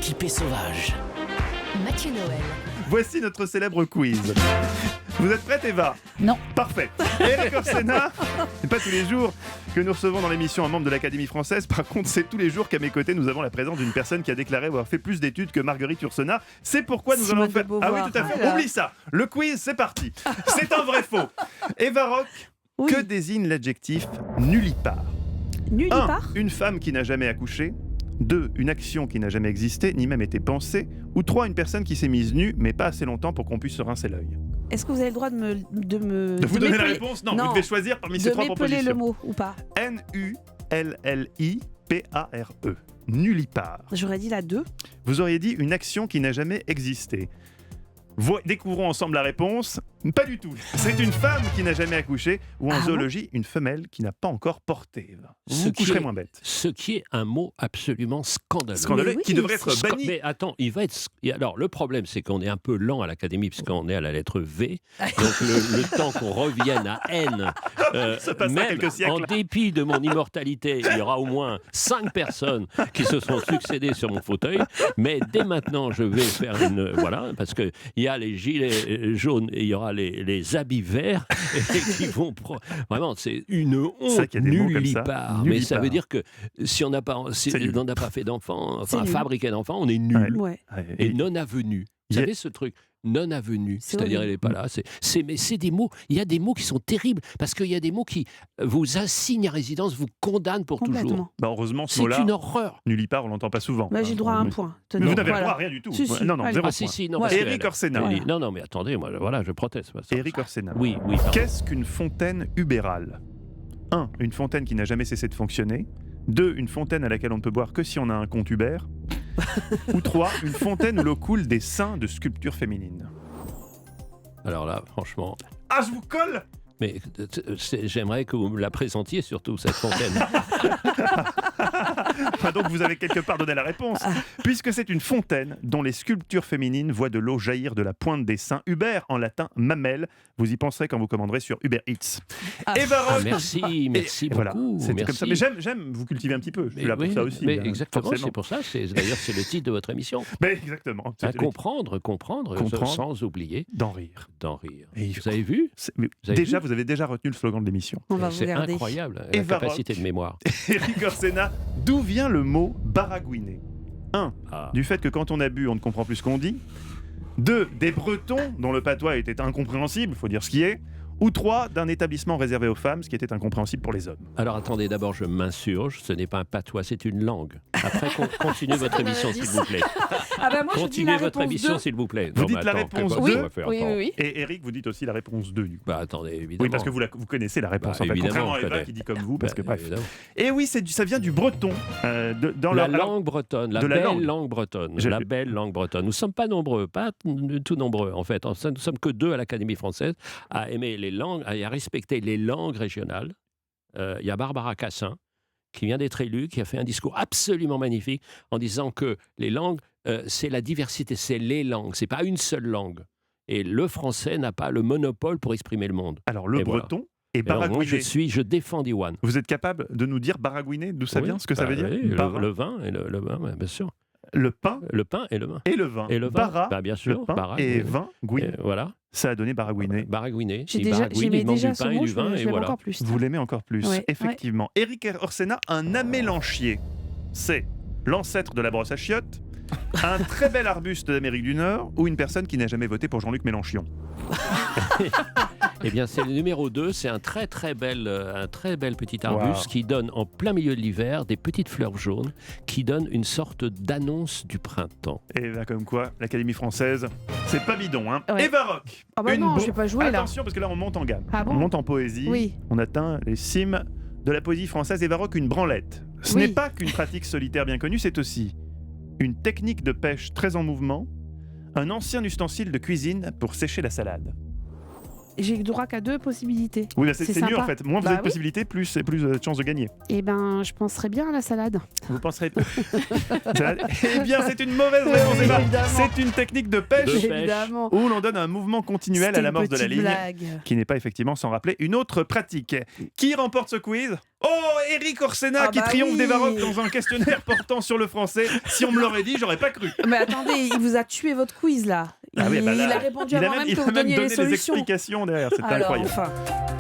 équipée sauvage. Mathieu Noël. Voici notre célèbre quiz. Vous êtes prête, Eva? Non. Parfait. Éric Orsena, c'est pas tous les jours que nous recevons dans l'émission un membre de l'Académie française. Par contre, c'est tous les jours qu'à mes côtés, nous avons la présence d'une personne qui a déclaré avoir fait plus d'études que Marguerite Yourcenar. C'est pourquoi nous Simone allons faire... de Beauvoir. Ah oui, tout à fait. Voilà. Oublie ça. Le quiz, c'est parti. C'est un vrai faux. Eva Rock, Oui. que désigne l'adjectif nullipare? Nullipare. 1. Une femme qui n'a jamais accouché. 2. Une action qui n'a jamais existé, ni même été pensée. Ou 3. Une personne qui s'est mise nue, mais pas assez longtemps pour qu'on puisse se rincer l'œil. Est-ce que vous avez le droit de De vous donner la m'épeler- réponse? Non, Non. vous devez choisir parmi ces de trois m'épeler propositions. le mot ou pas? N-U-L-L-I-P-A-R-E. Nullipare. J'aurais dit la 2. Vous auriez dit une action qui n'a jamais existé. Découvrons ensemble la réponse. Pas du tout. C'est une femme qui n'a jamais accouché, ou en Ah bon zoologie, une femelle qui n'a pas encore porté. Vous Ce vous qui coucherez est- moins bête. Ce qui est un mot absolument scandaleux. Scandaleux, Mais oui, qui devrait être c'est banni. Mais attends, il va être. Et alors, le problème, c'est qu'on est un peu lent à l'académie, puisqu'on est à la lettre V. Donc, le temps qu'on revienne à N, Ça passera même quelques siècles. en dépit de mon immortalité, il y aura au moins 5 personnes qui se sont succédées sur mon fauteuil. Mais dès maintenant, je vais faire une. Voilà, parce qu'il y a les gilets jaunes et il y aura les habits verts et qui vont. Vraiment, c'est une vrai honte qu'il y a des mots comme ça. nullipare. Mais ça Nullipare. veut dire que si on n'a pas, si C'est nul. on n'a pas fait d'enfants, C'est enfin nul. fabriqué d'enfants, on est nul. Ouais. Et non avenu. Vous Il y a- savez ce truc non avenu, C'est c'est-à-dire horrible. elle n'est pas là. Mais c'est des mots. Il y a des mots qui sont terribles parce qu'il y a des mots qui vous assignent à résidence, vous condamnent pour toujours. Complètement. Bah, heureusement, ce C'est mot-là, une horreur. nullipare, on l'entend pas souvent. Bah, j'ai le droit à un Mais- point. Mais Tenez, vous n'avez le voilà. droit à rien du tout. Si, si. Non, non, Allez. zéro Ah si point. si non. Ouais. parce que Éric Orsena. elle dit, non non mais attendez, moi voilà je proteste. Moi, ça. Éric Orsena. Oui oui. pardon. Qu'est-ce qu'une fontaine ubérale? 1. Une fontaine qui n'a jamais cessé de fonctionner. 2. Une fontaine à laquelle on ne peut boire que si on a un compte Uber. Ou 3. Une fontaine où l'eau coule des seins de sculptures féminines. Alors là franchement. Ah, je vous colle! Mais j'aimerais que vous me la présentiez surtout cette fontaine. Ah, donc vous avez quelque part donné la réponse. Puisque c'est une fontaine dont les sculptures féminines voient de l'eau jaillir de la pointe des seins. Uber, en latin mamelle. Vous y penserez quand vous commanderez sur Uber Eats. Eva Ah, Rock. merci Et voilà, beaucoup. c'était merci. comme ça. Mais j'aime vous cultiver un petit peu. Je suis Mais là pour oui, ça aussi. mais hein, exactement, forcément. c'est pour ça. D'ailleurs, c'est le titre de votre émission. Mais exactement. À comprendre, sans oublier D'en rire. d'en rire. Et Vous avez vu Mais Vous avez déjà, vu vous avez déjà retenu le slogan de l'émission. On va vous C'est regarder. incroyable, la Eva capacité Rock. de mémoire. Éric Orsena, d'où vient le mot baragouiner? 1. Ah. Du fait que quand on a bu, on ne comprend plus ce qu'on dit. 2. Des Bretons dont le patois était incompréhensible, faut dire ce qui est. Ou 3. D'un établissement réservé aux femmes, ce qui était incompréhensible pour les hommes. Alors attendez, d'abord je m'insurge, ce n'est pas un patois, c'est une langue. Après, continuez votre émission s'il vous plaît. Ah bah moi je dis Continuez la votre réponse émission 2. s'il vous plaît. Vous dites la réponse qu'est-ce Oui, qu'on va faire, oui, attends. oui, oui. Et Eric, vous dites aussi la réponse 2 du coup. Bah attendez, évidemment. Oui, parce que vous connaissez la réponse Bah, en fait, évidemment, contrairement à je Eva connais. qui dit comme vous, parce que Bah, bref. évidemment. Et oui, ça vient du breton. Dans La alors, langue bretonne, la de la belle langue. langue bretonne. Je- La belle langue bretonne. Nous ne sommes pas nombreux, pas tout nombreux en fait. Nous sommes que 2 à l'Académie française à aimer les langues, à respecter les langues régionales. Il y a Barbara Cassin, qui vient d'être élue, qui a fait un discours absolument magnifique en disant que les langues, c'est la diversité, c'est les langues, c'est pas une seule langue. Et le français n'a pas le monopole pour exprimer le monde. alors le Et voilà. breton et Et alors, moi, baragouiner. je défends Diwan. Vous êtes capable de nous dire baragouiner, d'où ça Oui, vient, ce que ça bah veut dire? oui, Bara- le vin, et le vin, ouais, bien sûr. le pain Le pain et le vin. et le vin. Et le vin, Bara, bah, bien le sûr, pain bara, et oui. vin, gouine. Et voilà. Ça a donné baragouiner. Baragouiner. J'aimais il manque déjà du ce pain et mot, du je vin, et l'aime voilà. encore plus. Vous l'aimez encore plus, Ouais, effectivement. Éric Orsena, un amélanchier. C'est l'ancêtre de la brosse à chiottes, un très bel arbuste d'Amérique du Nord ou une personne qui n'a jamais voté pour Jean-Luc Mélenchon. Eh bien, c'est le numéro 2. C'est un très bel petit arbuste Wow. qui donne en plein milieu de l'hiver des petites fleurs jaunes qui donnent une sorte d'annonce du printemps. Et là, comme quoi, l'Académie française, c'est pas bidon, hein. Ouais. Eva Rock. Ah bah Une non, bo- je vais pas jouer là. Attention, parce que là, on monte en gamme. Ah bon On monte en poésie. Oui. On atteint les cimes de la poésie française. Eva Rock, une branlette. Ce Oui. n'est pas qu'une pratique solitaire bien connue, c'est aussi une technique de pêche très en mouvement, un ancien ustensile de cuisine pour sécher la salade. J'ai le droit qu'à 2 possibilités. Oui, bah, C'est c'est mieux sympa. en fait. Moins vous Bah avez de oui. possibilités, plus c'est plus de chances de gagner. Eh ben, je penserais bien à la salade. Vous penserez. Eh bien, c'est une mauvaise réponse, Oui, Eva. évidemment. C'est une technique de pêche De pêche. Évidemment. où l'on donne un mouvement continuel à l'amorce de la ligne. Blague. Qui n'est pas effectivement sans rappeler une autre pratique. Qui remporte ce quiz? Oh, Eric Orsena Ah qui bah triomphe oui. des Varrocs dans un questionnaire portant sur le français. Si on me l'aurait dit, j'aurais pas cru. Mais attendez, il vous a tué votre quiz là. Ah oui, bah là, il a répondu il a avant même, même il que a vous même donniez donné les les solutions. explications derrière, c'est Alors, incroyable. enfin.